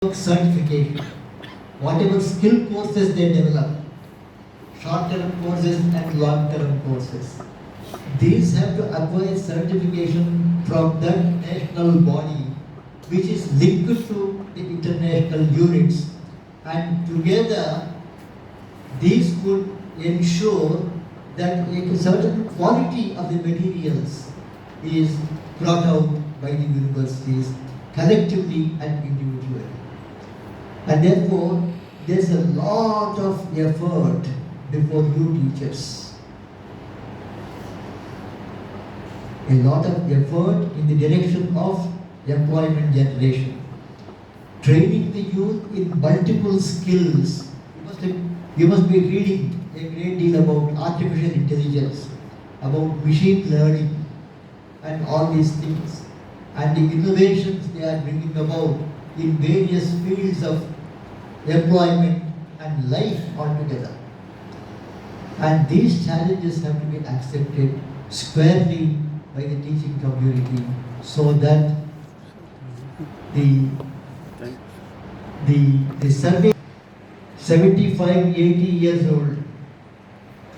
certification. Whatever skill courses they develop, short-term courses and long-term courses, these have to acquire certification from that national body which is linked to the international units, and together these would ensure that a certain quality of the materials is brought out by the universities collectively and individually. And therefore, there's a lot of effort before you teachers. A lot of effort in the direction of employment generation. Training the youth in multiple skills. You must be reading a great deal about artificial intelligence, about machine learning, and all these things, and the innovations they are bringing about in various fields of employment and life altogether. And these challenges have to be accepted squarely by the teaching community so that the survey 75, 80 years old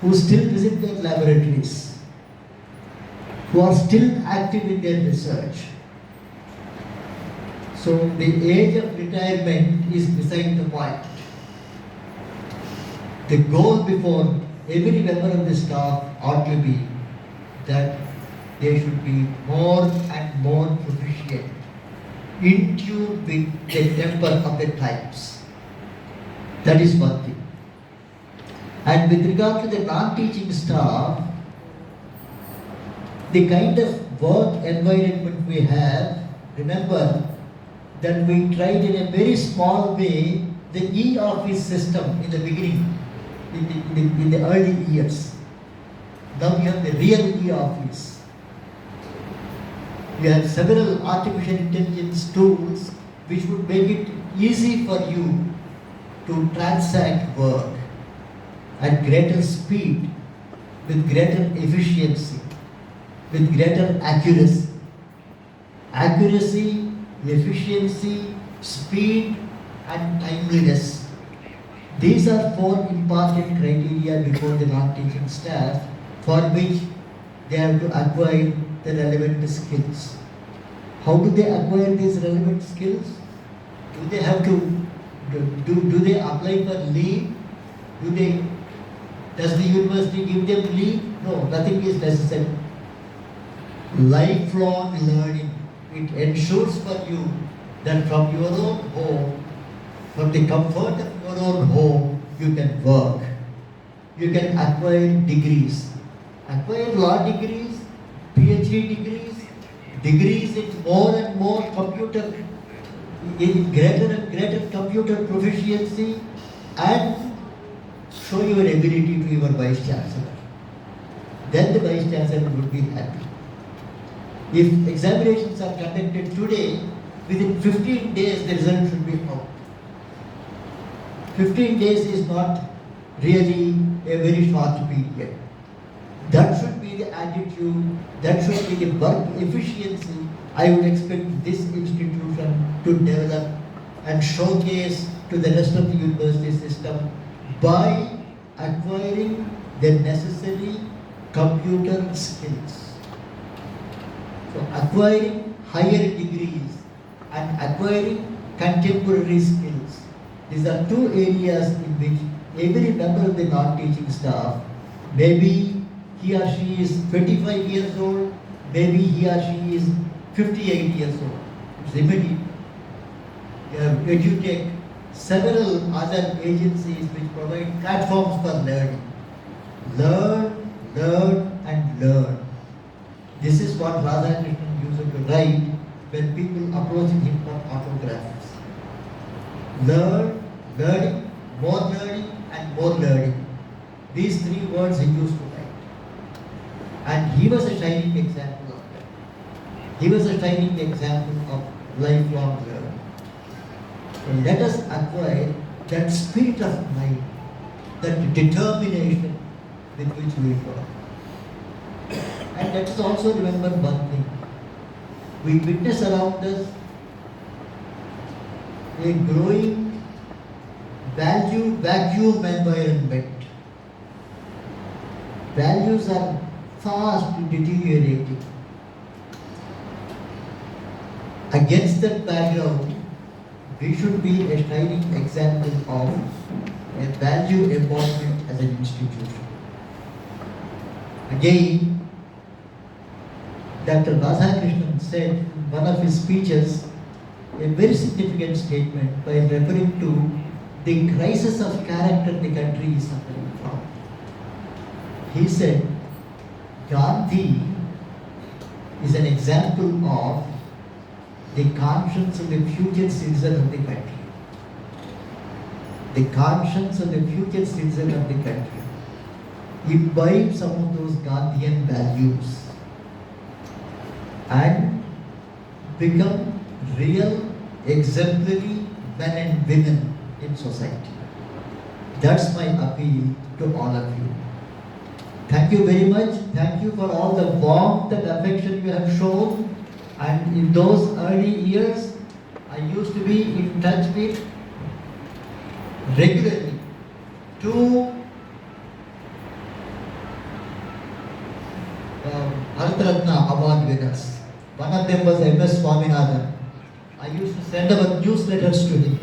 who still visit their laboratories, who are still active in their research. So the age of retirement is beside the point. The goal before every member of the staff ought to be that they should be more and more proficient, in tune with the temper of the times. That is one thing. And with regard to the non-teaching staff, the kind of work environment we have, remember that we tried in a very small way the e-office system in the beginning, in the early years. Now we have the real e-office. We have several artificial intelligence tools which would make it easy for you to transact work at greater speed, with greater efficiency, with greater accuracy. Accuracy, efficiency, speed, and timeliness. These are four important criteria before the non-teaching staff for which they have to acquire the relevant skills. How do they acquire these relevant skills? Do they have to do they apply for leave? Does the university give them leave? No, nothing is necessary. Lifelong learning. It ensures for you that from your own home, from the comfort of your own home, you can work. You can acquire degrees. Acquire law degrees, PhD degrees, degrees in more and more in greater and greater computer proficiency, and show your ability to your Vice Chancellor. Then the Vice Chancellor would be happy. If examinations are conducted today, within 15 days the result should be out. 15 days is not really a very short period. That should be the attitude, that should be the work efficiency I would expect this institution to develop and showcase to the rest of the university system by acquiring the necessary computer skills. So acquiring higher degrees and acquiring contemporary skills. These are two areas in which every member of the non-teaching staff, maybe he or she is 25 years old, maybe he or she is 58 years old. It's immediate. You have EduTech, several other agencies which provide platforms for learning. Learn, learn, and learn. This is what Radhakrishnan used to write when people approached him for autographs. Learn, learning, and more learning. These three words he used to write. And he was a shining example of that. He was a shining example of lifelong learning. So let us acquire that spirit of mind, that determination with which we work. And let us also remember one thing. We witness around us a growing value vacuum environment. Values are fast deteriorating. Against that background, we should be a shining example of a value embodiment as an institution. Again, Dr. Radhakrishnan said in one of his speeches a very significant statement by referring to the crisis of character the country is suffering from. He said, Gandhi is an example of the conscience of the future citizen of the country. The conscience of the future citizen of the country. Imbibe some of those Gandhian values and become real, exemplary men and women in society. That's my appeal to all of you. Thank you very much. Thank you for all the warmth and affection you have shown. And in those early years, I used to be in touch with regularly two Bharat award winners. One of them was M.S. Swaminathan. I used to send our newsletters to him.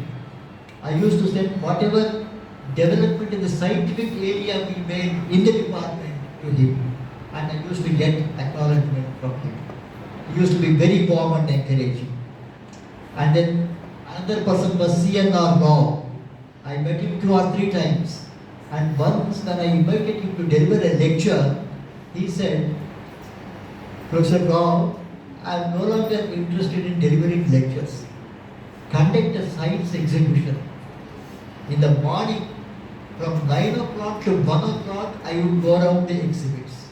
I used to send whatever development in the scientific area we made in the department to him. And I used to get acknowledgement from him. He used to be very warm and encouraging. And then another person was C.N.R. Rao. I met him 2 or 3 times. And once when I invited him to deliver a lecture, he said, Professor Rao, I am no longer interested in delivering lectures. Conduct a science exhibition. In the morning, from 9 o'clock to 1 o'clock, I would go around the exhibits.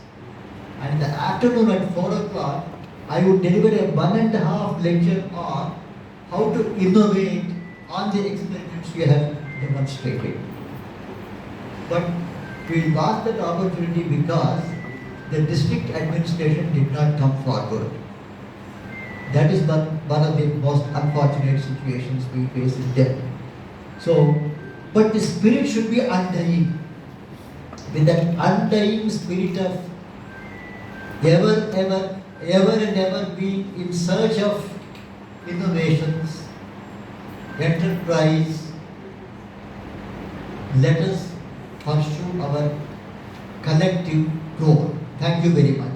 And in the afternoon at 4 o'clock, I would deliver a 1.5 lecture on how to innovate on the experiments we have demonstrated. But we lost that opportunity because the district administration did not come forward. That is one of the most unfortunate situations we face in Delhi. So, but the spirit should be undying. With that undying spirit of ever and ever be in search of innovations, enterprise, let us pursue our collective goal. Thank you very much.